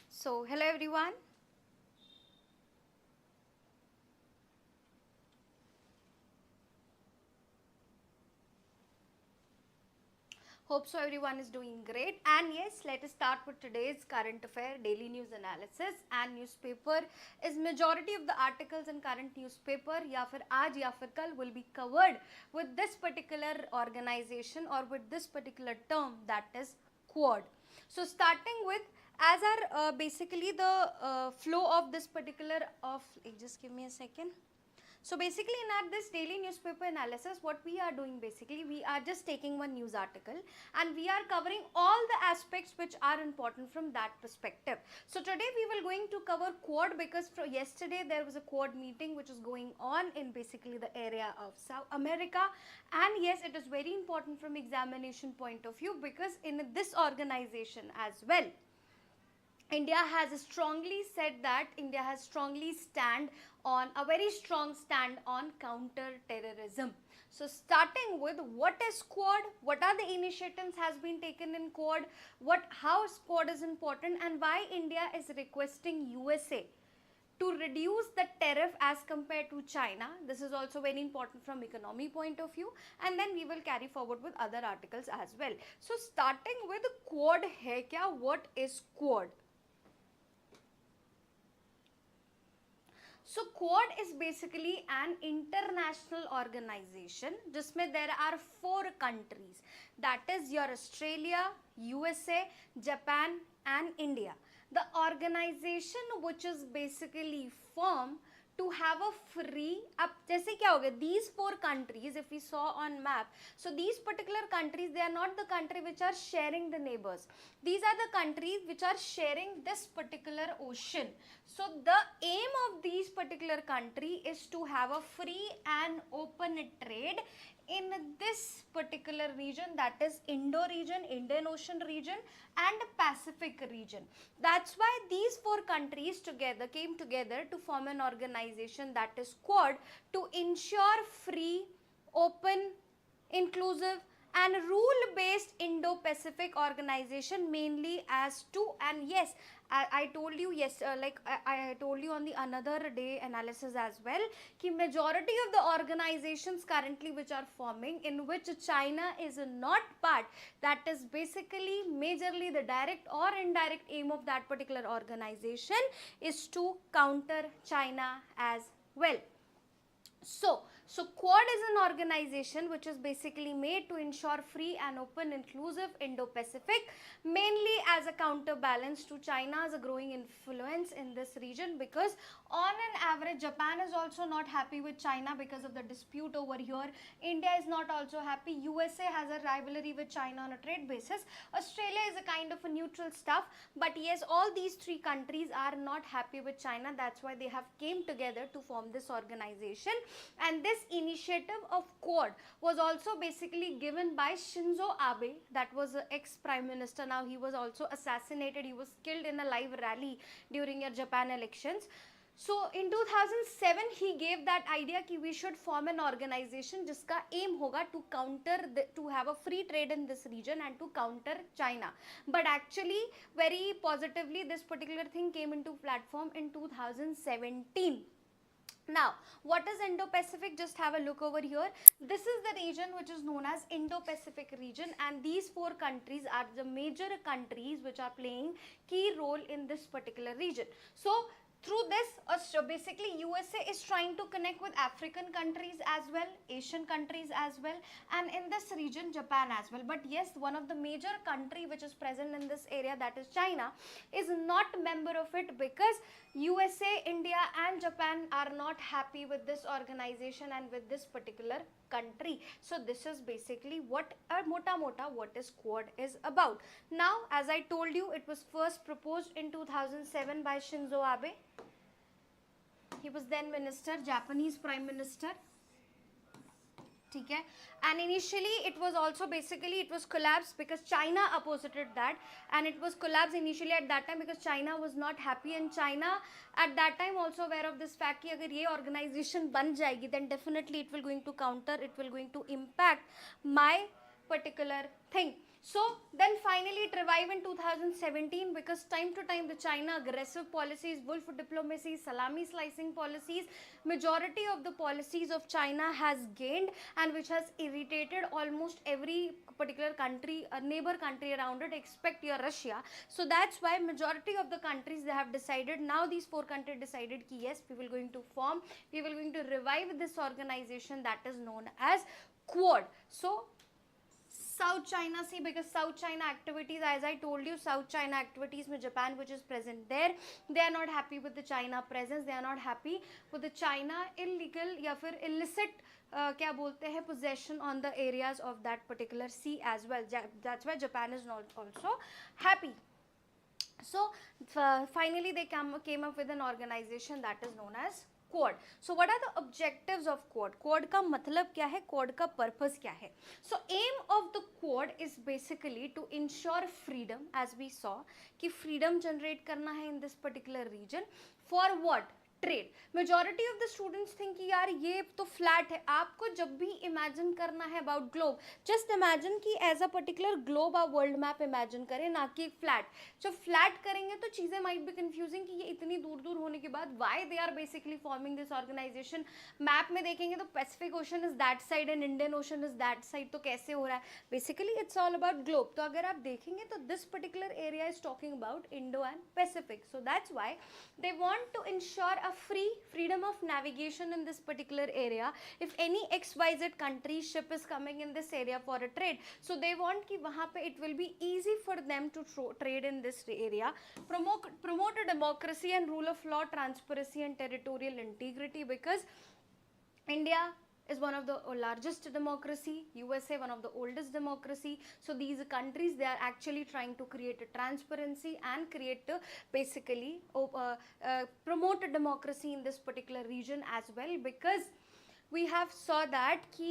So, hello everyone. Hope so everyone is doing great, and yes, let us start with today's current affair daily news analysis. And newspaper is majority of the articles in current newspaper या फिर आज या फिर कल will be covered with this particular organization or with this particular term, that is Quad. So starting with, as our basically the flow of this particular of, just give me a second. So basically in our this daily newspaper analysis, what we are doing basically, we are just taking one news article and we are covering all the aspects which are important from that perspective. So today we will going to cover Quad, because for yesterday there was a Quad meeting which is going on in basically the area of South America, and yes, it is very important from examination point of view, because in this organization as well, India has strongly said that India has strongly stand on a very strong stand on counter-terrorism. So starting with what is Quad, what are the initiatives has been taken in Quad, how Quad is important, and why India is requesting USA to reduce the tariff as compared to China. This is also very important from economy point of view, and then we will carry forward with other articles as well. So starting with Quad hai kya, what is Quad? So Quad is basically an international organization जिसमें there are 4 countries, that is your Australia, USA, Japan and India. The organization which is basically formed to have a free, अब जैसे क्या हो गया, these 4 countries, if we saw on map, so these particular countries, they are not the country which are sharing the neighbors, these are the countries which are sharing this particular ocean. So the aim of these particular country is to have a free and open trade in this particular region, that is Indo region, Indian Ocean region and Pacific region. That's why these 4 countries came together to form an organization, that is Quad, to ensure free, open, inclusive and rule-based Indo-Pacific organization, mainly as to, and yes, I told you, yes, I told you on the another day analysis as well, कि majority of the organizations currently which are forming, in which China is not part, that is basically majorly the direct or indirect aim of that particular organization is to counter China as well. So Quad is an organization which is basically made to ensure free and open, inclusive Indo-Pacific, mainly as a counterbalance to China's growing influence in this region, because on an average, Japan is also not happy with China because of the dispute over here. India is not also happy. USA has a rivalry with China on a trade basis. Australia is a kind of a neutral stuff. But yes, all these 3 countries are not happy with China. That's why they have came together to form this organization. And this initiative of Quad was also basically given by Shinzo Abe, that was an ex-prime minister. Now he was also assassinated. He was killed in a live rally during your Japan elections. So in 2007 he gave that idea कि we should form an organization जिसका aim होगा to counter to have a free trade in this region and to counter China. But actually very positively this particular thing came into platform in 2017. Now, what is Indo-Pacific? Just have a look over here. This is the region which is known as Indo-Pacific region, and these 4 countries are the major countries which are playing key role in this particular region. So through this, basically USA is trying to connect with African countries as well, Asian countries as well, and in this region Japan as well. But yes, one of the major country which is present in this area, that is China, is not member of it, because USA, India and Japan are not happy with this organization and with this particular country. So this is basically what what is Quad is about. Now, as I told you, it was first proposed in 2007 by Shinzo Abe. He was then minister, Japanese prime minister. ठीक है. And initially it was also basically it was collapsed because China opposited that, and it was collapsed initially at that time because China was not happy, and China at that time also aware of this fact कि अगर ये organization बन जाएगी then definitely it will going to counter, it will going to impact my particular thing. So then finally it revived in 2017 because time to time the China aggressive policies, wolf diplomacy, salami slicing policies, majority of the policies of China has gained, and which has irritated almost every particular country, a neighbor country around it, except your Russia. So that's why majority of the countries they have decided, now these 4 countries decided ki yes, we will going to form, we will going to revive this organization that is known as Quad. So South China Sea, because South China activities, as I told you, South China activities में Japan which is present there, they are not happy with the China presence, they are not happy with the China illegal या फिर illicit क्या बोलते हैं possession on the areas of that particular sea as well. That's why Japan is not also happy. So finally they came up with an organization that is known as Quad. So what are the objectives of Quad? Quad का मतलब क्या है? Quad का purpose क्या है? So aim of the Quad is basically to ensure freedom, as we saw कि freedom generate करना है in this particular region. For what? Trade. Majority of the students think कि यार ये तो फ्लैट है. आपको जब भी इमेजिन करना है अबाउट ग्लोब, जस्ट इमेजिन कि एज अ पर्टिकुलर ग्लोब आप वर्ल्ड मैप इमेजिन करें, ना कि एक फ्लैट. जब फ्लैट करेंगे तो चीज़ें माइट बी कंफ्यूजिंग कि ये इतनी दूर दूर होने के बाद why they are basically forming this organization. Map में देखेंगे तो Pacific Ocean is that side and Indian Ocean is that side, तो कैसे हो रहा है? Basically it's all about globe. तो अगर आप देखेंगे तो this particular area is talking about Indo and Pacific. So that's why they want to ensure a freedom of navigation in this particular area. If any XYZ country ship is coming in this area for a trade, so they want कि वहाँ पे it will be easy for them to trade in this area. Promote a democracy and rule of law, transparency and territorial integrity, because India is one of the largest democracy, USA one of the oldest democracy. So these countries, they are actually trying to create a transparency and create basically promote a democracy in this particular region as well, because we have saw that ki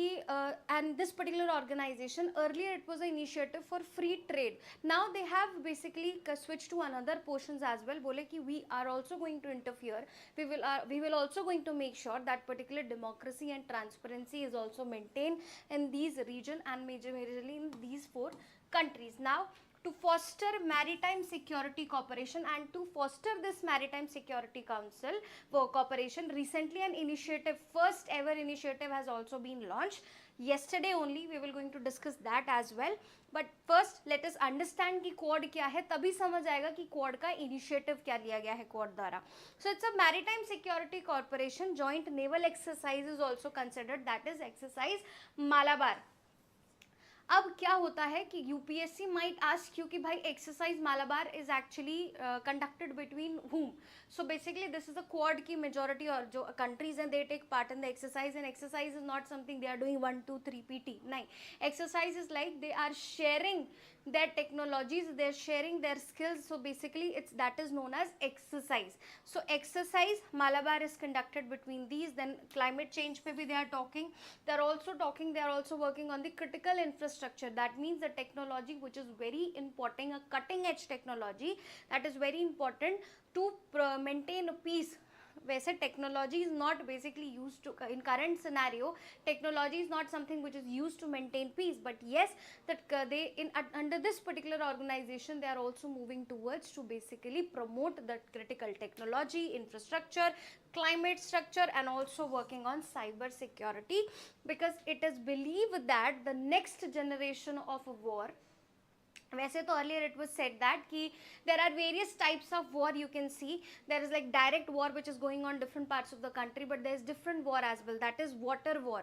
and this particular organization earlier it was an initiative for free trade. Now they have basically switched to another portions as well. Bole ki we are also going to interfere, we will also going to make sure that particular democracy and transparency is also maintained in these region and majorly in these 4 countries. Now to foster maritime security cooperation and to foster this maritime security council for cooperation, recently an initiative, first ever initiative has also been launched. Yesterday only we will going to discuss that as well, but first let us understand कि Quad क्या है, तभी समझ आएगा कि Quad का initiative क्या लिया गया है Quad द्वारा. So it's a maritime security cooperation. Joint naval exercise is also considered, that is exercise Malabar. अब क्या होता है कि यूपीएससी माइट आस्क यू कि भाई exercise Malabar is actually conducted between whom. So basically this is a quad की majority और जो कंट्रीज हैं they take part in the exercise, and exercise is not something they are doing 1 2 3 PT. नहीं, exercise is like they are sharing their technologies, they're sharing their skills. So basically it's that is known as exercise. So exercise Malabar is conducted between these. Then climate change pe bhi they are talking, they are also working on the critical infrastructure. That means the technology which is very important, a cutting edge technology that is very important to maintain peace. वैसे technology is not basically use to in current scenario, technology is not something which is use to maintain peace, but yes that they in under this particular organization they are also moving towards to basically promote the critical technology, infrastructure, climate structure, and also working on cyber security, because it is believed that the next generation of a war, वैसे तो earlier it was said that कि there are various types of war you can see. There is like direct war which is going on different parts of the country, but there is different war as well, that is water war.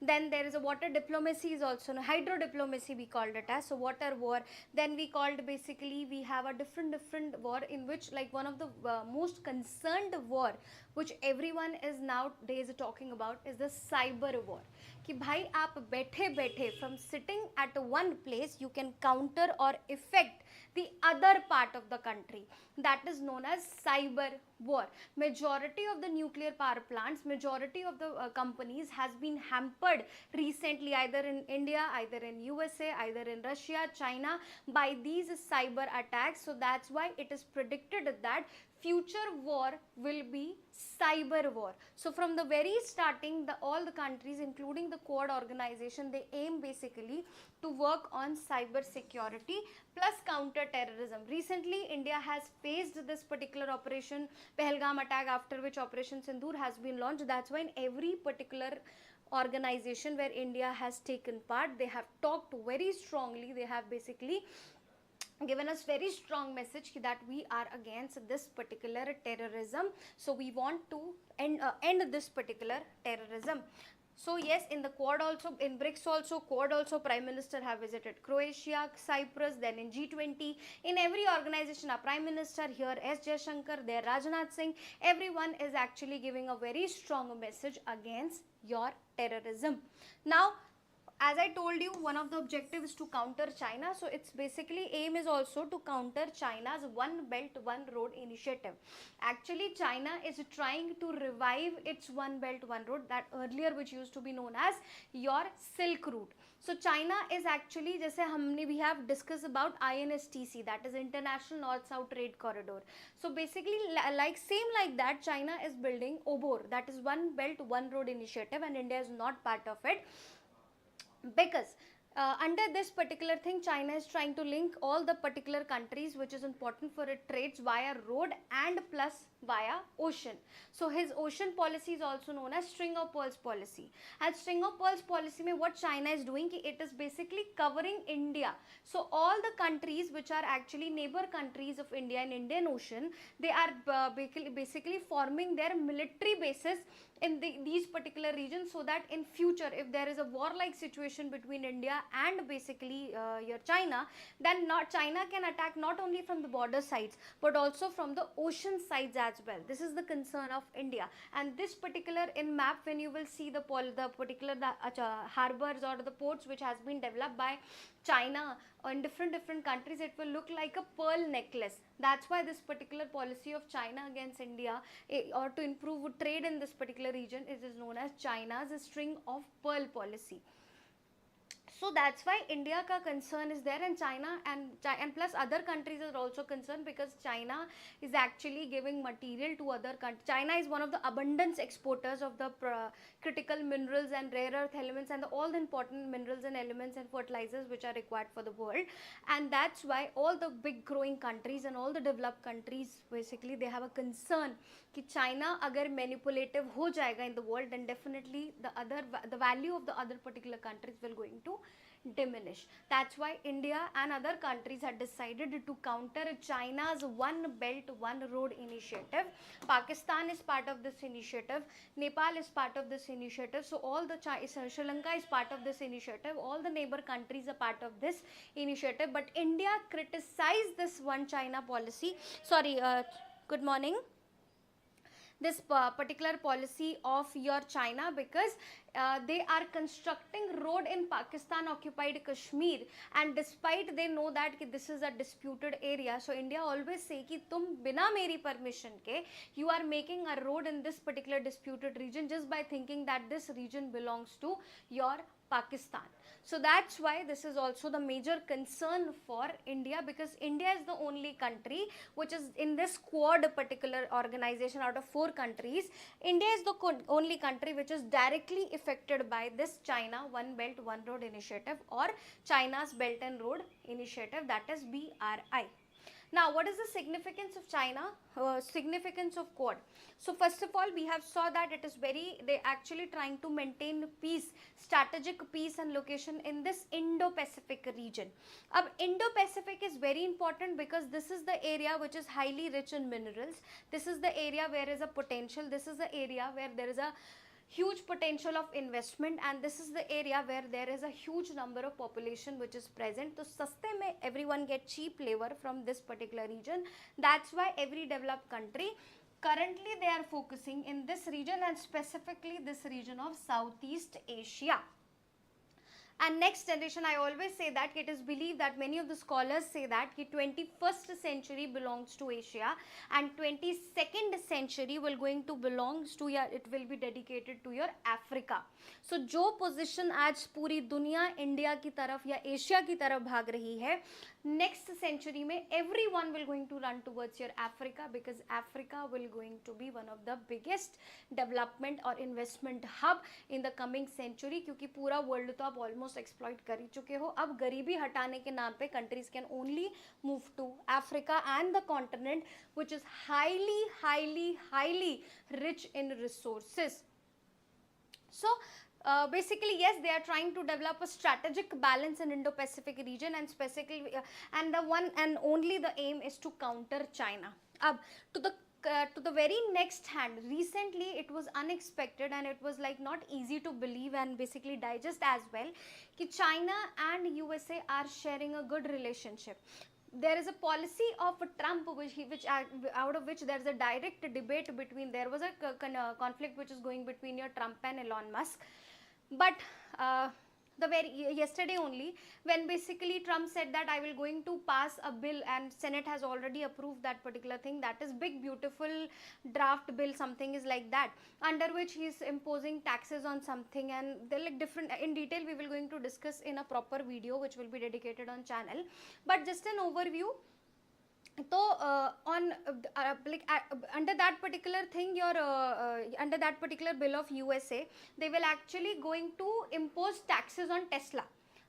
Then there is a water diplomacy is also, hydro diplomacy we called it as, so water war. Then we called basically we have a different war in which like one of the most concerned war which everyone is nowadays talking about is the cyber war. कि भाई आप बैठे बैठे from sitting at one place you can counter or affect the other part of the country. That is known as cyber war. Majority of the nuclear power plants, majority of the companies has been hampered recently, either in India, either in USA, either in Russia, China, by these cyber attacks. So that's why it is predicted that future war will be cyber war. So from the very starting, all the countries, including the Quad organization, they aim basically to work on cyber security plus counter terrorism. Recently, India has faced this particular operation, Pahalgam attack, after which Operation Sindoor has been launched. That's why in every particular organization where India has taken part, they have talked very strongly, they have basically given us very strong message that we are against this particular terrorism. So we want to end this particular terrorism. So yes, in the Quad also, in BRICS also, Quad also, Prime Minister have visited Croatia, Cyprus, then in G20. In every organization, our Prime Minister here, S. Jaishankar, there Rajnath Singh, everyone is actually giving a very strong message against your terrorism. Now, as I told you, one of the objectives is to counter China. So its basically aim is also to counter China's One Belt One Road initiative. Actually, China is trying to revive its One Belt One Road, that earlier which used to be known as your Silk Route. So China is actually, we have discussed about INSTC, that is International North-South Trade Corridor. So basically, same like that, China is building OBOR, that is One Belt One Road initiative, and India is not part of it. Because under this particular thing, China is trying to link all the particular countries which is important for its trades via road and plus via ocean. So his ocean policy is also known as string of pearls policy. And string of pearls policy mein what China is doing, it is basically covering India. So all the countries which are actually neighbor countries of India in Indian Ocean, they are basically forming their military bases in these particular regions, so that in future, if there is a war-like situation between India and basically your China, then China can attack not only from the border sides but also from the ocean sides as well. This is the concern of India. And this particular in map, when you will see the particular harbors or the ports which has been developed by China in different countries, it will look like a pearl necklace. That's why this particular policy of China against India, or to improve trade in this particular region, it is known as China's string of pearl policy. So that's why India ka concern is there, and China and plus other countries are also concerned, because China is actually giving material to other countries. China is one of the abundance exporters of the critical minerals and rare earth elements and all the important minerals and elements and fertilizers which are required for the world. And that's why all the big growing countries and all the developed countries, basically they have a concern कि China अगर manipulative हो जाएगा in the world, then definitely the value of the other particular countries will going to diminish. That's why India and other countries have decided to counter China's One Belt One Road initiative. Pakistan is part of this initiative. Nepal is part of this initiative. So all the Sri Lanka is part of this initiative. All the neighbor countries are part of this initiative. But India criticized this One China policy. Good morning. This particular policy of your China, because they are constructing road in Pakistan occupied Kashmir, and despite they know that this is a disputed area, so India always say कि तुम बिना मेरी permission के you are making a road in this particular disputed region just by thinking that this region belongs to your Pakistan. So that's why this is also the major concern for India, because India is the only country which is in this Quad particular organization. Out of 4 countries, India is the only country which is directly affected by this China One Belt One Road initiative, or China's Belt and Road initiative, that is BRI. Now, what is the significance of China, significance of Quad? So first of all, we have saw that it is they actually trying to maintain peace, strategic peace and location in this Indo-Pacific region. Indo-Pacific is very important because this is the area which is highly rich in minerals. This is the area where there is a potential. This is the area where there is a huge potential of investment, and this is the area where there is a huge number of population which is present. So saste mein everyone get cheap labor from this particular region. That's why every developed country currently they are focusing in this region, and specifically this region of Southeast Asia. And next generation, I always say that it is believed that many of the scholars say that the 21st century belongs to Asia and 22nd century will going to belongs to your, it will be dedicated to your Africa. So जो position आज पूरी दुनिया India की तरफ या Asia की तरफ भाग रही है, next century में everyone will going to run towards your Africa, because Africa will going to be one of the biggest development or investment hub in the coming century, क्योंकि पूरा world तो आप almost exploit कर ही चुके हो. अब गरीबी हटाने के नाम पे countries can only move to Africa and the continent which is highly rich in resources. So basically, yes, they are trying to develop a strategic balance in Indo-Pacific region, and specifically and the one and only the aim is to counter China. To the very next hand, recently it was unexpected and it was like not easy to believe and basically digest as well, कि China and USA are sharing a good relationship. There is a policy of Trump which out of which there is a direct debate between, there was a conflict which is going between your Trump and Elon Musk. But yesterday only, when basically Trump said that I will going to pass a bill and Senate has already approved that particular thing, that is big beautiful draft bill, something is like that, under which he is imposing taxes on something, and they're like different. In detail we will going to discuss in a proper video which will be dedicated on channel, but just an overview. So under that particular thing, under that particular bill of USA, they will actually going to impose taxes on Tesla,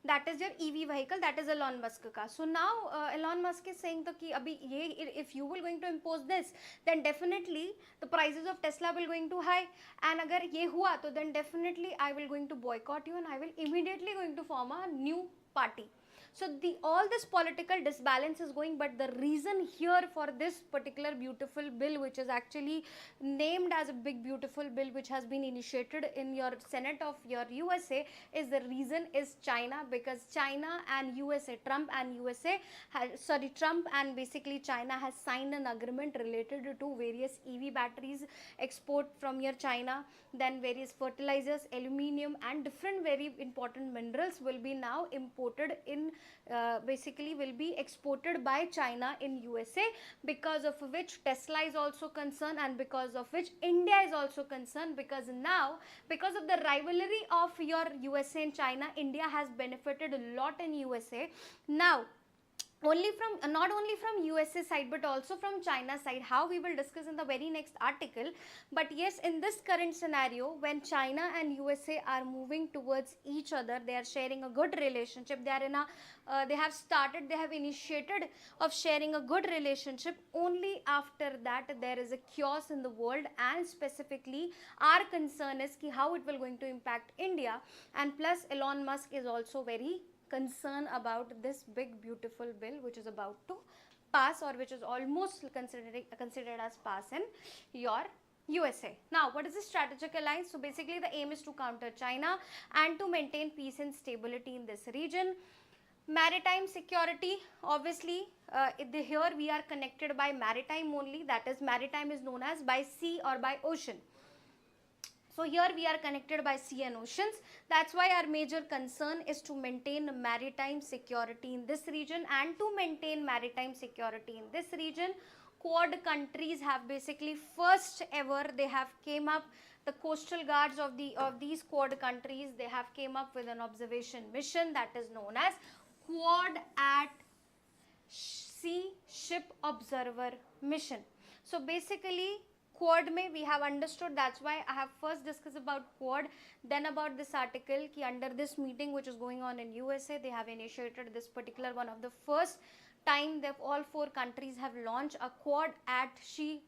that is your EV vehicle, that is Elon Musk ka. So now Elon Musk is saying that if you will going to impose this, then definitely the prices of Tesla will going to high, and agar ye hua to then definitely I will going to boycott you and I will immediately going to form a new party. So all this political disbalance is going, but the reason here for this particular beautiful bill, which is actually named as a big beautiful bill which has been initiated in your Senate of your USA, is the reason is China, because China and USA, Trump and basically China has signed an agreement related to various EV batteries export from your China, then various fertilizers, aluminium and different very important minerals will be now imported in basically will be exported by China in USA, because of which Tesla is also concerned and because of which India is also concerned, because now because of the rivalry of your USA and China, India has benefited a lot in USA. Now only from not only from USA side but also from China side, how we will discuss in the very next article. But yes, in this current scenario, when China and USA are moving towards each other, they are sharing a good relationship, they are in a they have initiated of sharing a good relationship. Only after that there is a chaos in the world, and specifically our concern is ki how it will going to impact India, and plus Elon Musk is also very concern about this big beautiful bill which is about to pass, or which is almost considered as pass in your USA. Now what is the strategic alliance? So basically the aim is to counter China and to maintain peace and stability in this region. Maritime security, obviously here we are connected by maritime only, that is maritime is known as by sea or by ocean. So here we are connected by sea and oceans. That's why our major concern is to maintain maritime security in this region. And to maintain maritime security in this region, Quad countries have basically first ever they have came up, the coastal guards of these Quad countries, they have came up with an observation mission that is known as Quad at Sea Ship Observer Mission. So basically Quad mein we have understood, that's why I have first discussed about Quad, then about this article ki under this meeting which is going on in USA, they have initiated this particular one of the first time that all four countries have launched a Quad at Sea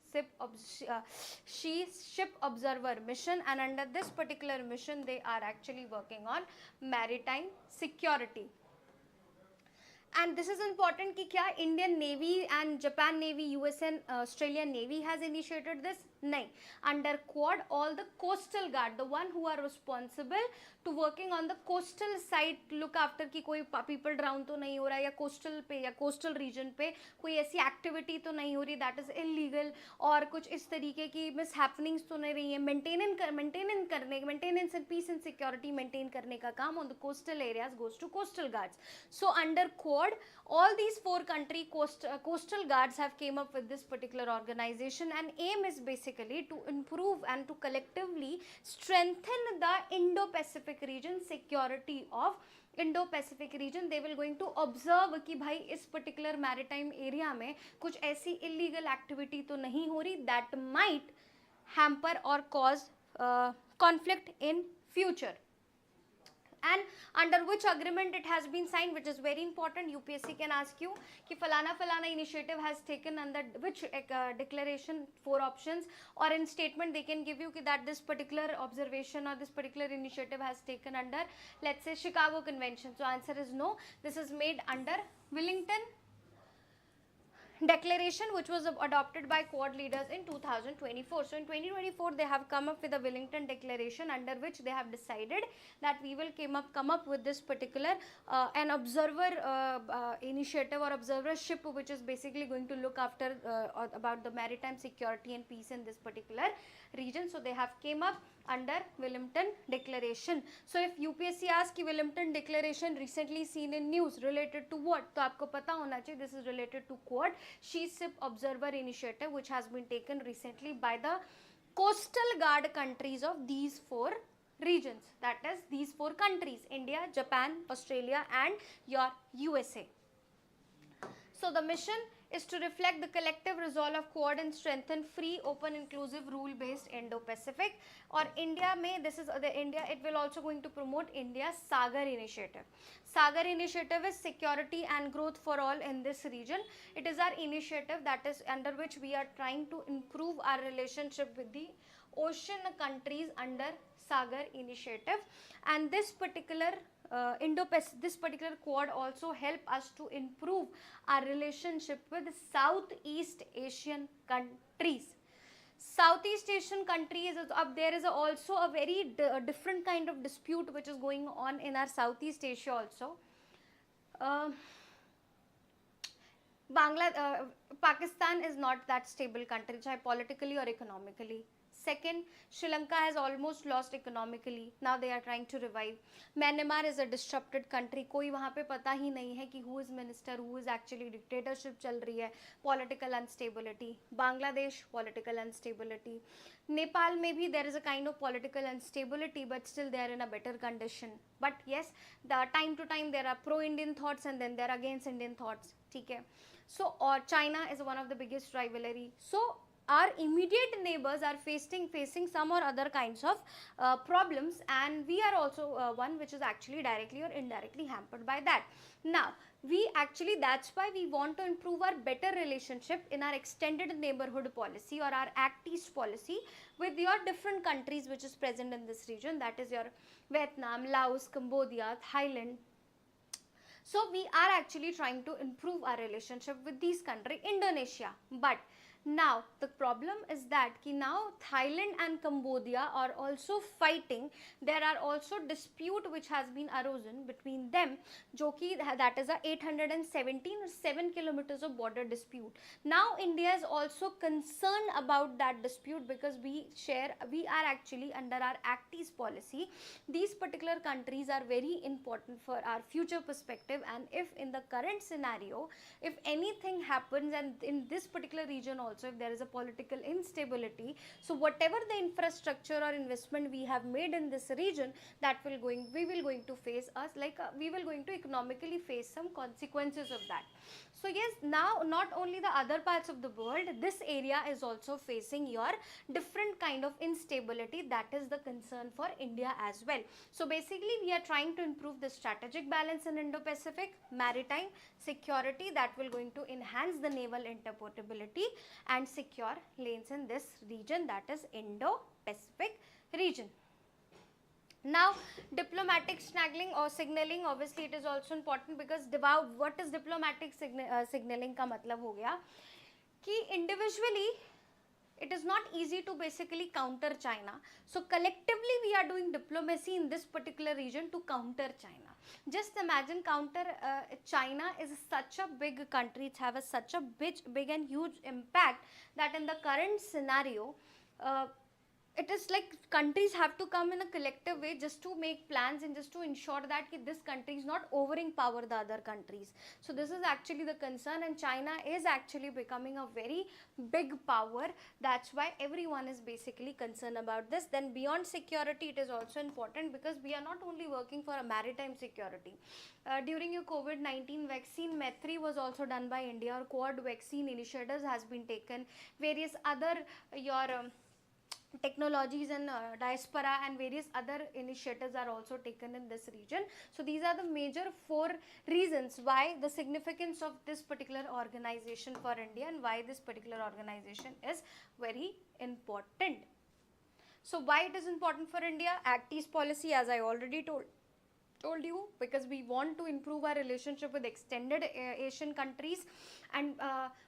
Ship Observer Mission, and under this particular mission they are actually working on maritime security. And this is important ki kya Indian Navy and Japan Navy, US and Australian Navy has initiated this? नहीं, under quad all the coastal guard, the one who are responsible to working on the coastal side, look after कि कोई people drown तो नहीं हो रहा, या coastal पे या coastal region पे कोई ऐसी activity तो नहीं हो रही that is illegal, और कुछ इस तरीके की mishappenings तो नहीं रही है, maintenance and peace and security maintain करने का काम on the coastal areas goes to coastal guards. So under quad all these 4 country coastal guards have came up with this particular organization, and aim is basically to improve and to collectively strengthen the Indo-Pacific region, security of Indo-Pacific region. They will going to observe कि भाई इस particular maritime area में कुछ ऐसी illegal activity तो नहीं हो रही that might hamper or cause conflict in future. And under which agreement it has been signed, which is very important. UPSC can ask you कि फलाना फलाना initiative has taken under which declaration, 4 options, or in statement they can give you that this particular observation or this particular initiative has taken under, let's say, Chicago Convention. So answer is no. This is made under Wellington Declaration, which was adopted by Quad leaders in 2024. So in 2024 they have come up with a Wellington Declaration, under which they have decided that we will come up with this particular an observer initiative or observer ship, which is basically going to look after about the maritime security and peace in this particular region. So they have came up under Wellington Declaration. So if UPSC asks कि Wellington Declaration recently seen in news related to what, तो आपको पता होना चाहिए this is related to Quad She Ship Observer Initiative, which has been taken recently by the coastal guard countries of these 4 regions, that is these 4 countries, India, Japan, Australia and your USA. So the mission is to reflect the collective resolve of Quad and strengthen free, open, inclusive, rule-based Indo-Pacific. Or India में, this is the India, it will also going to promote India's Sagar Initiative. Sagar Initiative is security and growth for all in this region. It is our initiative that is under which we are trying to improve our relationship with the ocean countries under Sagar Initiative. And this particular this particular Quad also help us to improve our relationship with Southeast Asian countries. Southeast Asian countries, there is also a very different kind of dispute which is going on in our Southeast Asia also. Pakistan is not that stable country, chahe politically or economically. Second, Sri Lanka has almost lost economically. Now they are trying to revive. Myanmar is a disrupted country. कोई वहाँ पे पता ही नहीं है कि who is minister, who is actually dictatorship चल रही है. Political instability. Bangladesh, political instability. Nepal में भी there is a kind of political instability, but still they are in a better condition. But yes, the time to time there are pro-Indian thoughts and then there are against Indian thoughts. ठीक है. So China is one of the biggest rivalry. So our immediate neighbors are facing some or other kinds of problems, and we are also one which is actually directly or indirectly hampered by that. Now that's why we want to improve our better relationship in our extended neighborhood policy or our Act East policy with your different countries which is present in this region, that is your Vietnam, Laos, Cambodia, Thailand. So we are actually trying to improve our relationship with these countries, Indonesia. But now the problem is that now Thailand and Cambodia are also fighting. There are also dispute which has been arisen between them, that is a 817 or 7 kilometers of border dispute. Now India is also concerned about that dispute because we are actually under our Act East policy. These particular countries are very important for our future perspective, and if in the current scenario, if anything happens and in this particular region also, if there is a political instability, so whatever the infrastructure or investment we have made in this region, that we will going to face we will going to economically face some consequences of that. So yes, now not only the other parts of the world, this area is also facing your different kind of instability. That is the concern for India as well. So basically we are trying to improve the strategic balance in Indo-Pacific, maritime security, that will going to enhance the naval interportability and secure lanes in this region, that is Indo-Pacific region. Now diplomatic signaling, obviously it is also important, because what is diplomatic signaling का मतलब हो गया कि individually it is not easy to basically counter China. So collectively we are doing diplomacy in this particular region to counter China. Just imagine China is such a big country, it have such a big and huge impact that in the current scenario, it is like countries have to come in a collective way just to make plans and just to ensure that this country is not overpower the other countries. So this is actually the concern, and China is actually becoming a very big power. That's why everyone is basically concerned about this. Then beyond security, it is also important because we are not only working for a maritime security. During your COVID-19 vaccine, MED3 was also done by India, or Quad vaccine initiatives has been taken. Various other technologies and diaspora and various other initiatives are also taken in this region. So these are the major 4 reasons why the significance of this particular organization for India and why this particular organization is very important. So why it is important for India? Act East policy, as I already told you, because we want to improve our relationship with extended Asian countries. And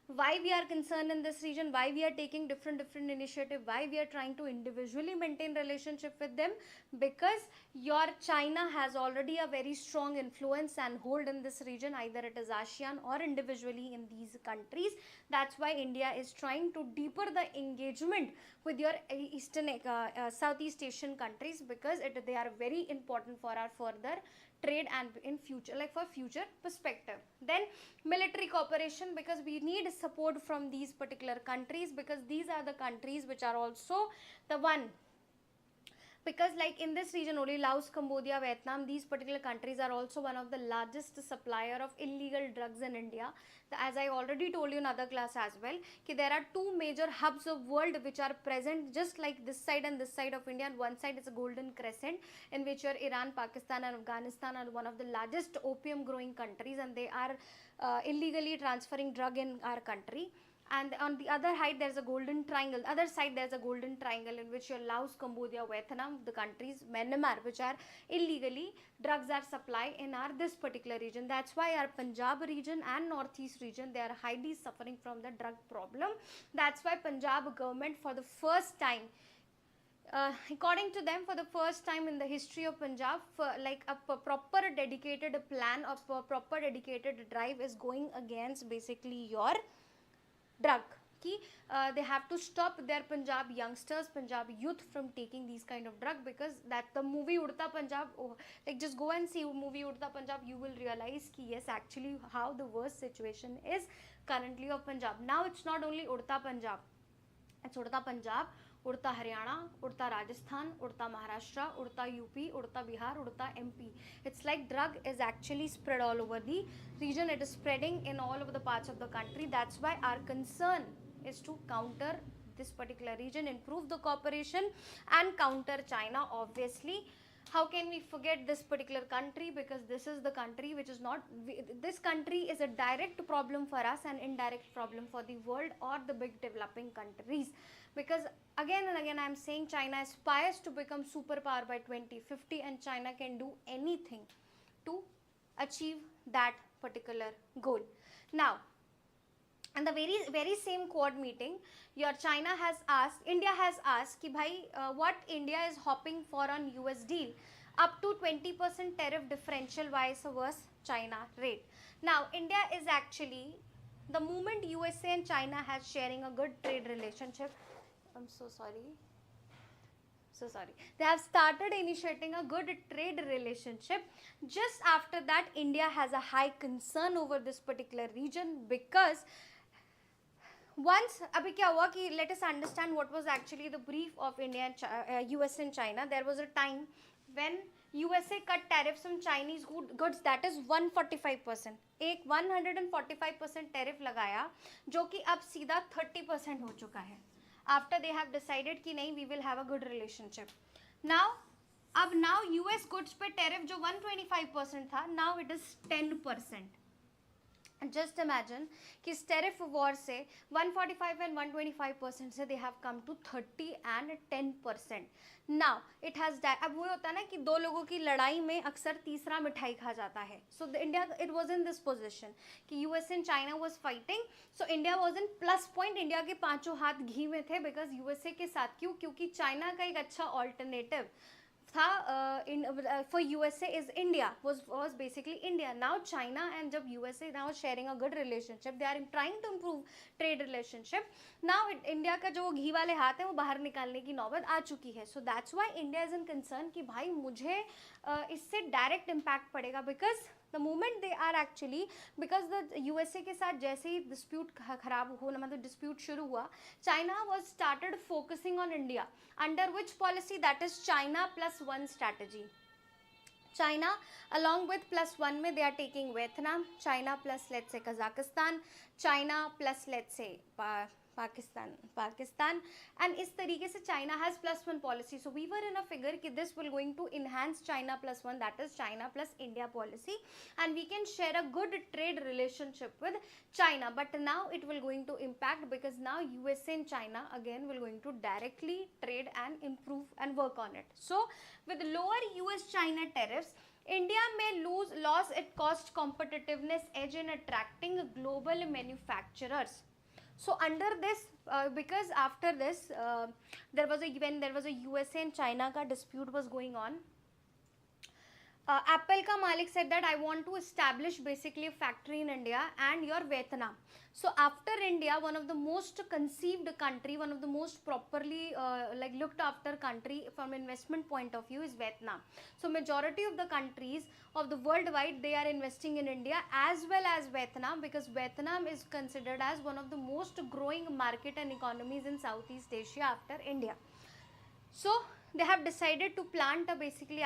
why we are concerned in this region, why we are taking different initiative, why we are trying to individually maintain relationship with them, because your China has already a very strong influence and hold in this region, either it is ASEAN or individually in these countries. That's why India is trying to deeper the engagement with your Southeast Asian countries, because they are very important for our further trade and in future, like for future perspective. Then military cooperation, because we need support from these particular countries, because these are the countries which are also the one, because like in this region only, Laos, Cambodia, Vietnam, these particular countries are also one of the largest supplier of illegal drugs in India. As I already told you in other class as well, there are 2 major hubs of world which are present just like this side and this side of India. And one side is a golden crescent, in which your Iran, Pakistan and Afghanistan are one of the largest opium growing countries, and they are illegally transferring drug in our country. And on the other side there's a golden triangle, in which your Laos, Cambodia, Vietnam, the countries, Myanmar, which are illegally drugs are supplied in our this particular region. That's why our Punjab region and Northeast region, they are highly suffering from the drug problem. That's why Punjab government, for the first time, according to them, for the first time in the history of Punjab, like a proper dedicated plan of a proper dedicated drive is going against basically your drug. They have to stop their Punjab youngsters, Punjab youth from taking these kind of drug, because that the movie Udta Punjab, like just go and see movie Udta Punjab, you will realize yes, actually how the worst situation is currently of Punjab. Now it's not only Udta Punjab, it's Udta Punjab, Udta Haryana, Udta Rajasthan, Udta Maharashtra, Udta UP, Udta Bihar, Udta MP. It's like drug is actually spread all over the region. It is spreading in all over the parts of the country. That's why our concern is to counter this particular region, improve the cooperation and counter China, obviously. How can we forget this particular country? Because this is the country which is not, this country is a direct problem for us and indirect problem for the world or the big developing countries. Because again and again I am saying, China aspires to become superpower by 2050, and China can do anything to achieve that particular goal. Now, and the very same Quad meeting, your China has asked, India has asked ki bhai, what India is hoping for on US deal, up to 20% tariff differential versus China rate. Now India is actually, the moment USA and China has sharing a good trade relationship, I'm so sorry, they have started initiating a good trade relationship. Just after that, India has a high concern over this particular region, because once, abhi kya hua ki, let us understand what was actually the brief of India and US and China. There was a time when USA cut tariffs on Chinese goods, that is 145%. एक 145% tariff लगाया, जो कि अब सीधा 30% हो चुका है. After they have decided कि नहीं, we will have a good relationship. Now US goods पे tariff जो 125% था, now it is 10%. Just imagine कि इस tariff war से 145 and 125% से they have come to 30 and 10%. Now it has अब वो होता है ना कि दो लोगों की लड़ाई में अक्सर तीसरा मिठाई खा जाता है. So the India, it was in this position कि US and China was fighting. So India was in plus point. India के पांचों हाथ घी में थे because USA के साथ. क्यों? क्योंकि चाइना का एक अच्छा alternative था for USA is India, was basically India. Now China and जब USA now sharing a good relationship, they are trying to improve trade relationship. Now India का जो घी वाले हाथ हैं वो बाहर निकालने की नौबत आ चुकी है. So that's why India is in concern कि भाई मुझे इससे direct impact पड़ेगा, because the moment they are actually, because the USA के साथ जैसे ही dispute खराब होना, मतलब dispute शुरू हुआ, China was started focusing on India. Under which policy? That is China plus one strategy. China along with plus one में they are taking Vietnam, China plus let's say Kazakhstan, China plus let's say Pakistan, and इस तरीके से China has plus one policy. So we were in a figure कि this will going to enhance China plus one, that is China plus India policy, and we can share a good trade relationship with China. But now it will going to impact, because now USA and China again will going to directly trade and improve and work on it. So with lower US-China tariffs, India may lose its cost competitiveness edge in attracting global manufacturers. So under this, because after this, when there was a USA and China का dispute was going on, Apple का मालिक said that I want to establish basically a factory in India and your Vietnam. So after India, one of the most conceived country, one of the most properly like looked after country from investment point of view is Vietnam. So majority of the countries of the worldwide, they are investing in India as well as Vietnam, because Vietnam is considered as one of the most growing market and economies in Southeast Asia after India. So they have decided to plant a basically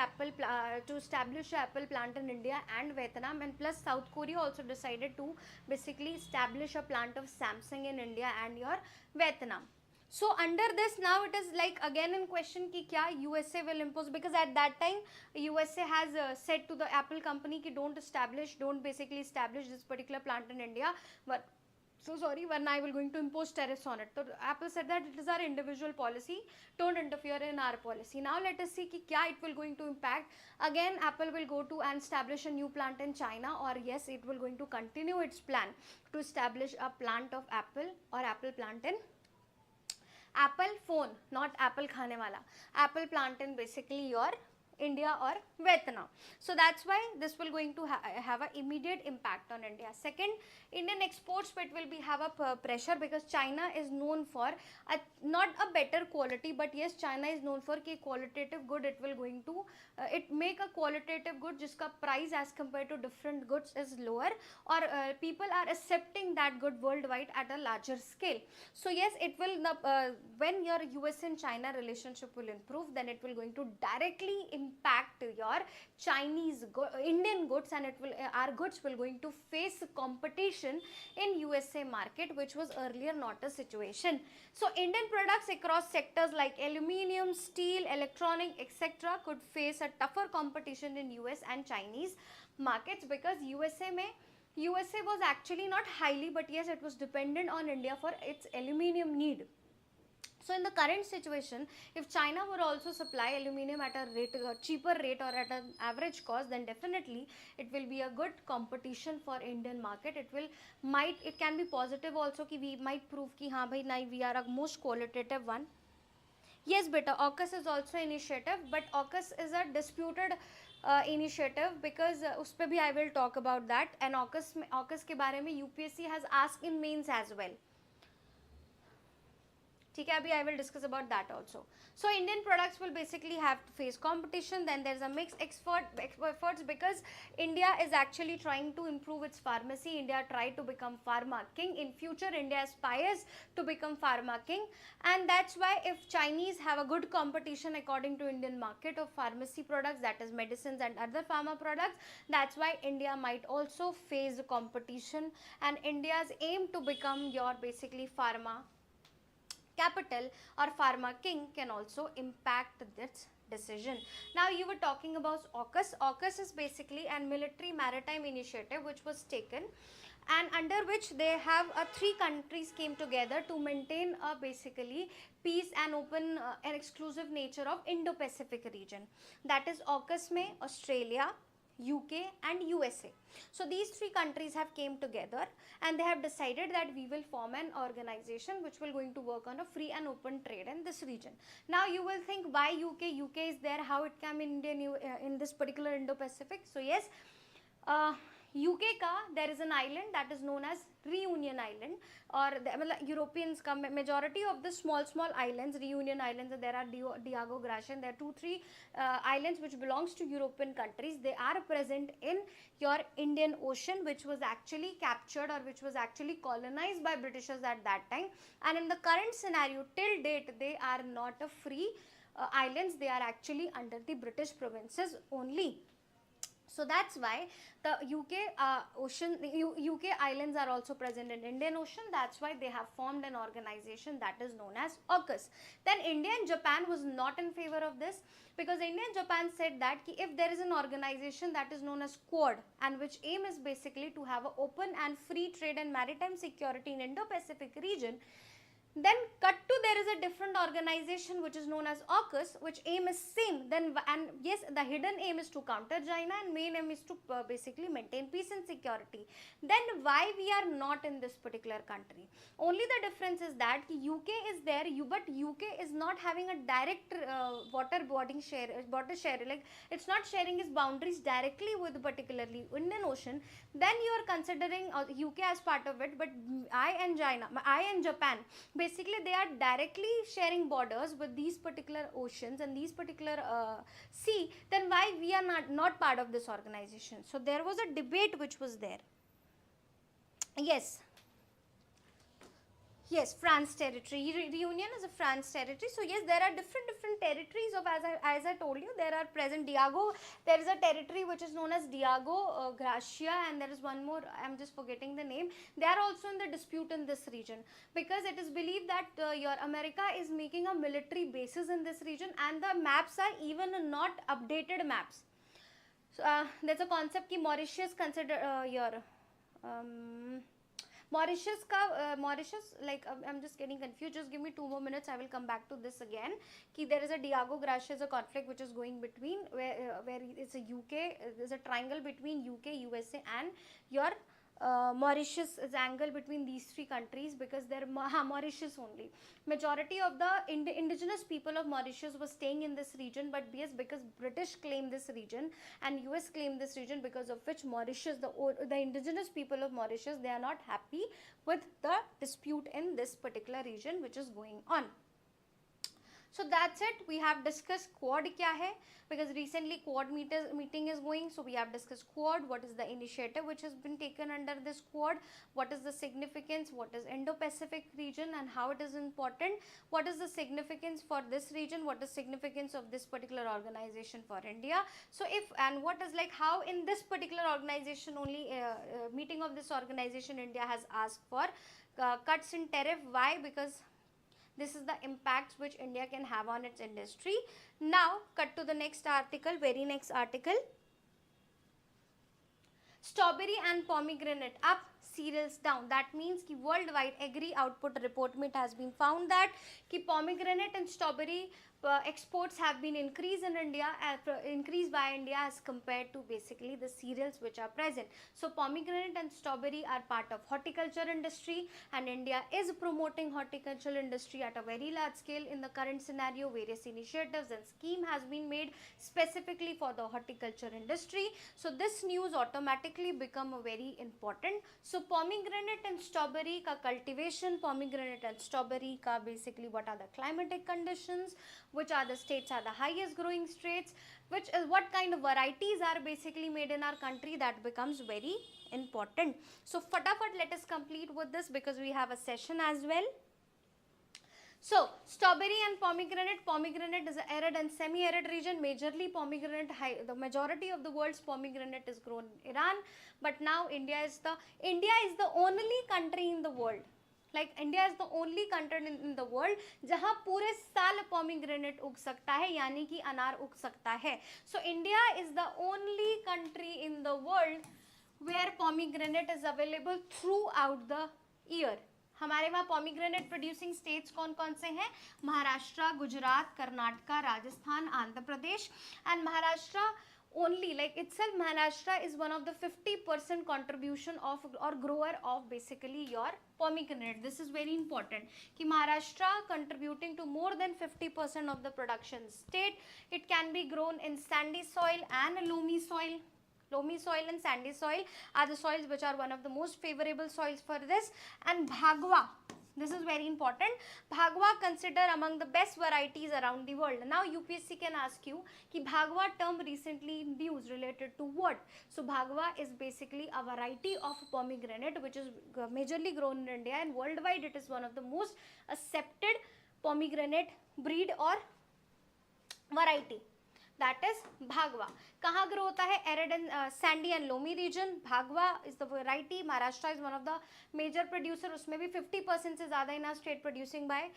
to establish an Apple plant in India and Vietnam, and plus South Korea also decided to basically establish a plant of Samsung in India and your Vietnam. So under this, now it is like again in question कि क्या USA will impose, because at that time USA has said to the Apple company कि don't basically establish this particular plant in India, but so sorry, when I will going to impose tariffs on it. So Apple said that it is our individual policy, don't interfere in our policy. Now let us see कि क्या it will going to impact. Again Apple will go to and establish a new plant in China, or yes, it will going to continue its plan to establish a plant of Apple or Apple plant in Apple phone, not Apple खाने वाला, Apple plant in basically your India or Vietnam. So that's why this will going to have an immediate impact on India. Second, Indian exports it will be have a pressure, because China is known for not a better quality, but yes, China is known for कि qualitative good it will going to it make a qualitative good जिसका price as compared to different goods is lower, or people are accepting that good worldwide at a larger scale. So yes, it will when your US and China relationship will improve, then it will going to directly impact your Chinese Indian goods, and it will our goods will going to face competition in USA market, which was earlier not a situation. So Indian products across sectors like aluminium, steel, electronic, etc. could face a tougher competition in US and Chinese markets, because USA was actually not highly, but yes, it was dependent on India for its aluminium need. So in the current situation, if China would also supply aluminium at a cheaper rate or at an average cost, then definitely it will be a good competition for Indian market. It can be positive also कि we might prove कि हाँ भाई नहीं, we are a most qualitative one. Yes beta, AUKUS is also initiative, but AUKUS is a disputed initiative, because उस पे भी I will talk about that. And AUKUS के बारे में UPSC has asked in mains as well. ठीक है, अभी I will discuss about that also. So Indian products will basically have to face competition. Then there's a mixed efforts, because India is actually trying to improve its pharmacy. India tried to become pharma king. In future, India aspires to become pharma king, and that's why if Chinese have a good competition according to Indian market of pharmacy products, that is medicines and other pharma products, that's why India might also face competition, and India's aim to become your basically pharma capital or pharma king can also impact this decision. Now you were talking about AUKUS. AUKUS is basically a military maritime initiative which was taken, and under which they have three countries came together to maintain basically peace and open and exclusive nature of Indo-Pacific region. That is AUKUS में Australia, UK and USA. So these three countries have came together and they have decided that we will form an organization which will going to work on a free and open trade in this region. Now you will think, why UK? UK is there, how it came in Indian in this particular Indo-Pacific? So yes, UK का there is an island that is known as Reunion Island, or Europeans का majority of the small islands, Reunion Islands, there are Diego Garcia, there are 2-3 islands which belongs to European countries. They are present in your Indian Ocean, which was actually captured or which was actually colonized by Britishers at that time, and in the current scenario till date they are not a free islands, they are actually under the British provinces only. So that's why the UK islands are also present in Indian Ocean. That's why they have formed an organization that is known as AUKUS. Then India and Japan was not in favor of this, because India and Japan said that if there is an organization that is known as Quad, and which aim is basically to have an open and free trade and maritime security in Indo-Pacific region, then cut to there is a different organization which is known as AUKUS, which aim is same. Then, and yes, the hidden aim is to counter China and main aim is to basically maintain peace and security. Then why we are not in this particular country? Only the difference is that UK is there, but UK is not having a direct water share, like it's not sharing its boundaries directly with particularly Indian Ocean. Then you are considering UK as part of it, but I and Japan, basically they are directly sharing borders with these particular oceans and these particular sea. Then why we are not part of this organization? So there was a debate which was there. Yes, France territory. Reunion is a France territory. So yes, there are different territories of, as I told you, there are present Diego. There is a territory which is known as Diego Garcia, and there is one more, I am just forgetting the name. They are also in the dispute in this region, because it is believed that your America is making a military bases in this region, and the maps are even not updated maps. So there's a concept ki Mauritius consider Mauritius, like I'm just getting confused. Just give me 2 more minutes. I will come back to this again. Ki there is a Diego Garcia is a conflict which is going between where it's a UK. There's a triangle between UK, USA, and your Mauritius is angle between these three countries, because they're Mauritius only. Majority of the indigenous people of Mauritius was staying in this region, but yes, because British claimed this region and US claimed this region, because of which Mauritius, the indigenous people of Mauritius, they are not happy with the dispute in this particular region which is going on. So that's it. We have discussed Quad kya hai, because recently Quad meeting is going. So we have discussed Quad, what is the initiative which has been taken under this Quad, what is the significance, what is Indo-Pacific region and how it is important, what is the significance for this region, what is significance of this particular organization for India. So what is like how in this particular organization only meeting of this organization, India has asked for cuts in tariff. Why? Because this is the impacts which India can have on its industry. Now, cut to the next article, very next article. Strawberry and pomegranate up, cereals down. That means ki worldwide agri output report में it has been found that ki pomegranate and strawberry exports have been increased in India, increased by India as compared to basically the cereals which are present. So pomegranate and strawberry are part of horticulture industry, and India is promoting horticultural industry at a very large scale. In the current scenario, various initiatives and scheme has been made specifically for the horticulture industry. So this news automatically become very important. So pomegranate and strawberry ka cultivation, pomegranate and strawberry ka basically what are the climatic conditions, which are the states are the highest growing states, which is what kind of varieties are basically made in our country, that becomes very important. So fatafat let us complete with this, because we have a session as well. So strawberry and pomegranate is an arid and semi-arid region. Majorly pomegranate, the majority of the world's pomegranate is grown in Iran, but now India is the only country in the world. Like India is the only country in the world जहाँ पूरे साल pomegranate उग सकता है, यानी कि अनार उग सकता है. So India is the only country in the world where pomegranate is available throughout the year. हमारे वहाँ पोमीग्रेनेट प्रोड्यूसिंग स्टेट्स कौन कौन से हैं? Maharashtra, Gujarat, Karnataka, Rajasthan, Andhra Pradesh. And Maharashtra only, like itself, Maharashtra is one of the 50% contribution of or grower of basically your pomegranate. This is very important कि Maharashtra contributing to more than 50% of the production state. It can be grown in sandy soil and loamy soil. Loamy soil and sandy soil are the soils which are one of the most favorable soils for this. And Bhagwa, this is very important. Bhagwa considered among the best varieties around the world. Now UPSC can ask you कि Bhagwa term recently in news related to what? So Bhagwa is basically a variety of pomegranate which is majorly grown in India, and worldwide it is one of the most accepted pomegranate breed or variety. That is Bhagwa. कहाँ grow होता है? Arid and sandy and loamy region. Bhagwa is the variety. Maharashtra is one of the major producer. उसमें भी 50% से ज़्यादा in our state producing by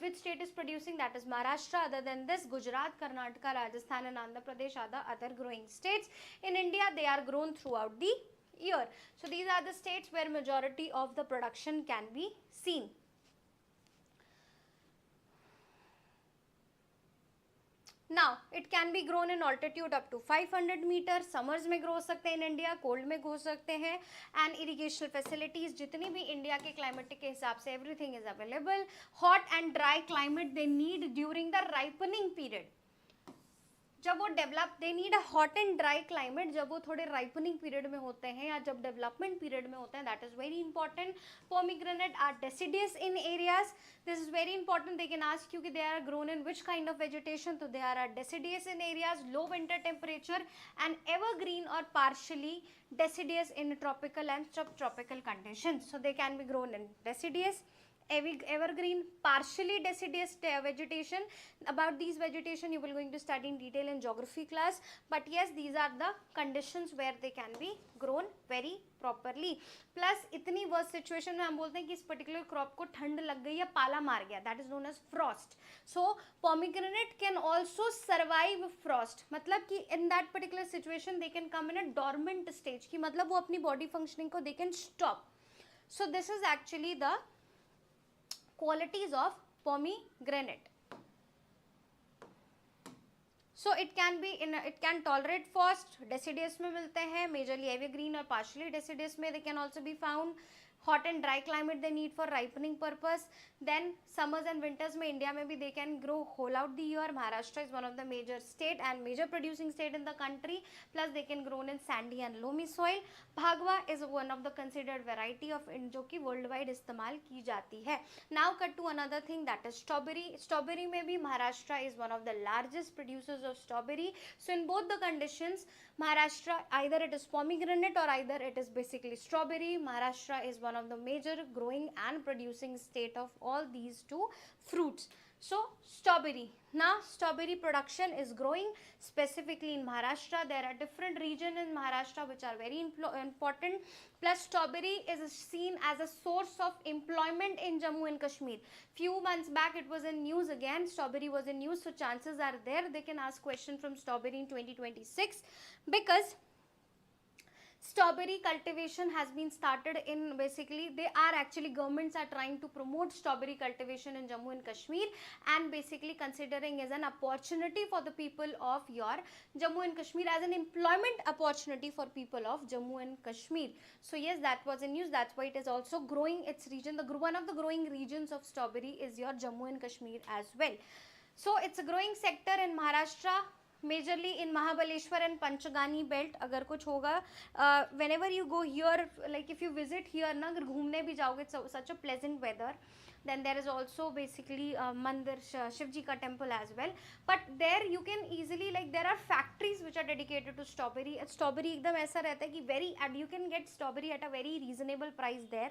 which state is producing? That is Maharashtra. Other than this, Gujarat, Karnataka, Rajasthan and Andhra Pradesh are the other growing states. In India, they are grown throughout the year. So these are the states where majority of the production can be seen. Now it can be grown in altitude up to 500 meters. Summers में grow सकते हैं in India, cold में grow सकते हैं. And irrigation facilities जितनी भी India के climatic के हिसाब से everything is available. Hot and dry climate they need during the ripening period. जब वो develop they need a hot and dry climate जब वो थोड़े राइपनिंग पीरियड में होते हैं या जब डेवलपमेंट पीरियड में होते हैं. That is very important. Pomegranate are deciduous in areas. This is very important. They can ask you कि they are grown in which kind of vegetation. तो they are deciduous in areas, low winter temperature and evergreen or partially deciduous in tropical and subtropical conditions. So they can be grown in deciduous, evergreen, partially deciduous vegetation. About these vegetation you will going to study in detail in geography class, but yes, these are the conditions where they can be grown very properly. Plus इतनी worst situation में हम बोलते हैं कि इस particular crop को ठंड लग गई या पाला मार गया, that is known as frost. So pomegranate can also survive frost. मतलब कि in that particular situation they can come in a dormant stage कि मतलब वो अपनी body functioning को they can stop. So this is actually the qualities of pomegranate. So it can be in it can tolerate frost. Deciduous में मिलते हैं, majorly evergreen और partially deciduous में they can also be found. Hot and dry climate they need for ripening purpose. Then summers and winters में India में भी they can grow whole out the year. Maharashtra is one of the major state and major producing state in the country. Plus they can grown in sandy and loamy soil. Bhagwa is one of the considered variety of जो कि worldwide इस्तेमाल की जाती है. Now cut to another thing, that is strawberry. Strawberry में भी Maharashtra is one of the largest producers of strawberry. So in both the conditions, Maharashtra either it is pomegranate or either it is basically strawberry. Maharashtra is one of the major growing and producing state of all these two fruits. So strawberry. Now strawberry production is growing specifically in Maharashtra. There are different regions in Maharashtra which are very important. Plus strawberry is seen as a source of employment in Jammu and Kashmir. Few months back it was in news again. Strawberry was in news, so chances are there they can ask question from strawberry in 2026 because strawberry cultivation has been started in basically they are actually governments are trying to promote strawberry cultivation in Jammu and Kashmir and basically considering as an opportunity for the people of your Jammu and Kashmir as an employment opportunity for people of Jammu and Kashmir. So yes, that was in news. That's why it is also growing its region. One of the growing regions of strawberry is your Jammu and Kashmir as well. So it's a growing sector in Maharashtra. Majorly in Mahabaleshwar and Panchgani belt. अगर कुछ होगा whenever you go here, like if you visit here ना, अगर घूमने भी जाओगे, it's such a pleasant weather. Then there is also basically Mandir Shiv Ji ka temple as well. But there you can easily, like there are factories which are dedicated to strawberry. Strawberry एकदम ऐसा रहता है कि very, and you can get strawberry at a very reasonable price there.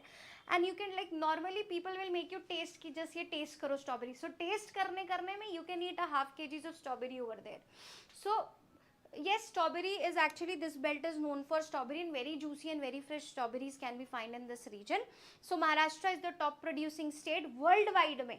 And you can, like normally people will make you taste कि just ये taste करो strawberry. So taste करने में you can eat a half kg of strawberry over there. So yes, strawberry is actually, this belt is known for strawberry and very juicy and very fresh strawberries can be found in this region. So Maharashtra is the top producing state worldwide में.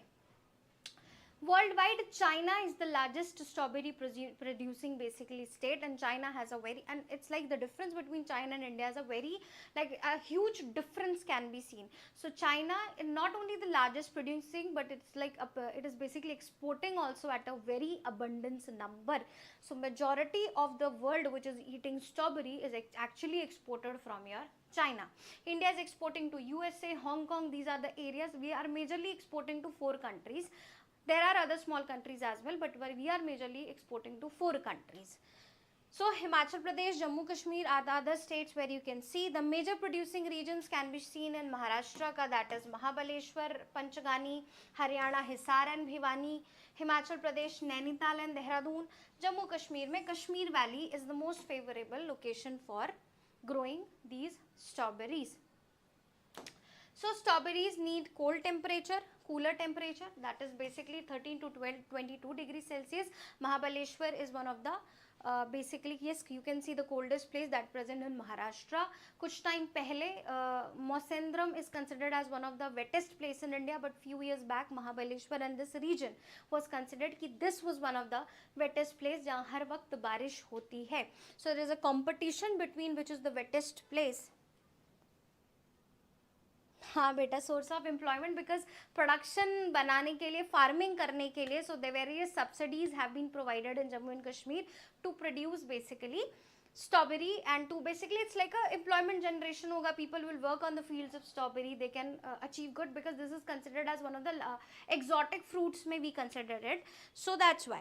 Worldwide, China is the largest strawberry producing basically state, and China has a very, and it's like the difference between China and India is a very, like a huge difference can be seen. So China is not only the largest producing, but it's like it is basically exporting also at a very abundance number. So majority of the world which is eating strawberry is actually exported from your China. India is exporting to USA, Hong Kong. These are the areas we are majorly exporting to 4 countries. There are other small countries as well, but we are majorly exporting to 4 countries. So Himachal Pradesh, Jammu Kashmir are the other states where you can see the major producing regions can be seen in Maharashtra ka, that is Mahabaleshwar, Panchgani, Haryana, Hisar and Bhiwani, Himachal Pradesh, Nainital and Dehradun. Jammu Kashmir mein Kashmir Valley is the most favorable location for growing these strawberries. So strawberries need cold temperature, cooler temperature, that is basically 13 to 22 degrees Celsius. Mahabaleshwar is one of the basically, yes, you can see the coldest place that present in Maharashtra. Kuch time pehle Mosendram is considered as one of the wettest place in India, but few years back Mahabaleshwar and this region was considered ki this was one of the wettest place jahan har waqt barish hoti hai. So there is a competition between which is the wettest place. हाँ बेटा, source of employment, because production बनाने के लिए, farming करने के लिए, so they various subsidies have been provided in Jammu and Kashmir to produce basically strawberry, and to basically it's like a employment generation hoga, people will work on the fields of strawberry, they can achieve good, because this is considered as one of the exotic fruits may be considered it, so that's why.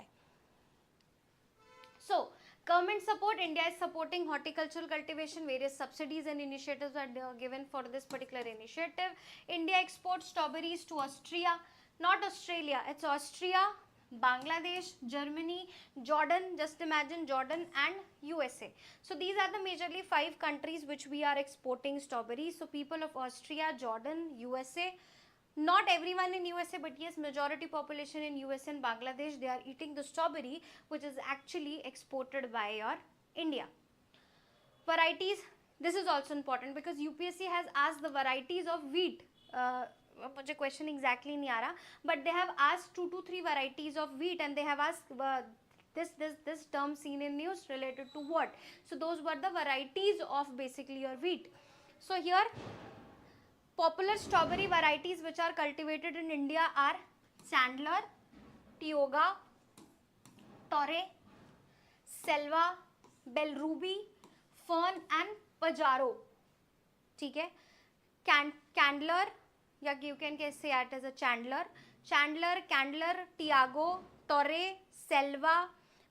So government support, India is supporting horticultural cultivation, various subsidies and initiatives are given for this particular initiative. India exports strawberries to Austria, not Australia, it's Austria, Bangladesh, Germany, Jordan, just imagine Jordan and USA. So these are the majorly 5 countries which we are exporting strawberries. So people of Austria, Jordan, USA, not everyone in USA, but yes, majority population in USA and Bangladesh, they are eating the strawberry which is actually exported by your India. Varieties, this is also important because UPSC has asked the varieties of wheat. मुझे question exactly नहीं आ रहा, but they have asked 2 to 3 varieties of wheat, and they have asked this term seen in news related to what. So those were the varieties of basically your wheat. So here popular strawberry varieties which are cultivated in India are Chandler, Tioga, Torre, Selva, Belruby, Fern and Pajaro. ठीक है, Candler, या you can say it as a Chandler, Candler, Tiago, Torre, Selva,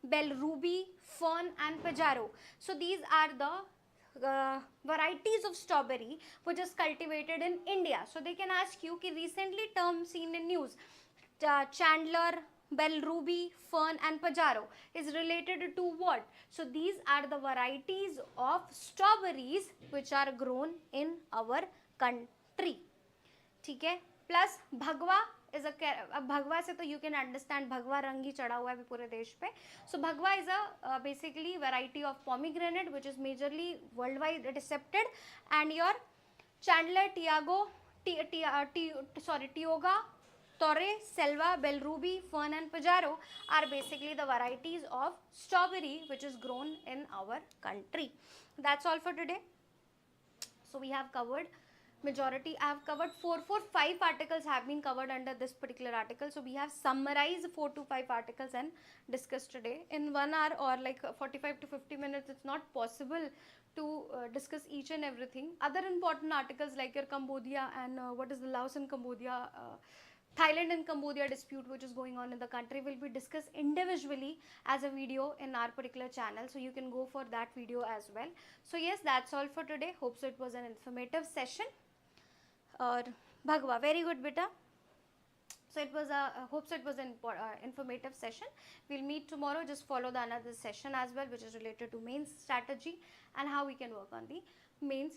Belruby, Fern and Pajaro. So these are the varieties of strawberry which is cultivated in India. So they can ask you ki recently term seen in news, Chandler, Belruby, Fern and Pajaro is related to what? So these are the varieties of strawberries which are grown in our country. ठीक है, plus भगवा is अ, भगवा से तो you can understand भगवा रंग ही चढ़ा हुआ है पूरे देश पे. So Bhagwa is a basically variety of pomegranate which is majorly world wide accepted, and your Chandler, Tiago, Tioga, Torre, Selva, Belruby, Fern and Pajaro are basically the varieties of strawberry which is grown in our country. That's all for today. So we have covered majority. I have covered 5 articles have been covered under this particular article. So we have summarized 4 to 5 articles and discussed today in 1 hour or like 45 to 50 minutes. It's not possible to discuss each and everything. Other important articles like your Cambodia and what is the Laos and Cambodia, Thailand and Cambodia dispute which is going on in the country will be discussed individually as a video in our particular channel. So you can go for that video as well. So yes, that's all for today. Hope so it was an informative session. Or Bhagwa, very good beta. So it was a, hope so it was an informative session. We'll meet tomorrow. Just follow the another session as well which is related to mains strategy and how we can work on the mains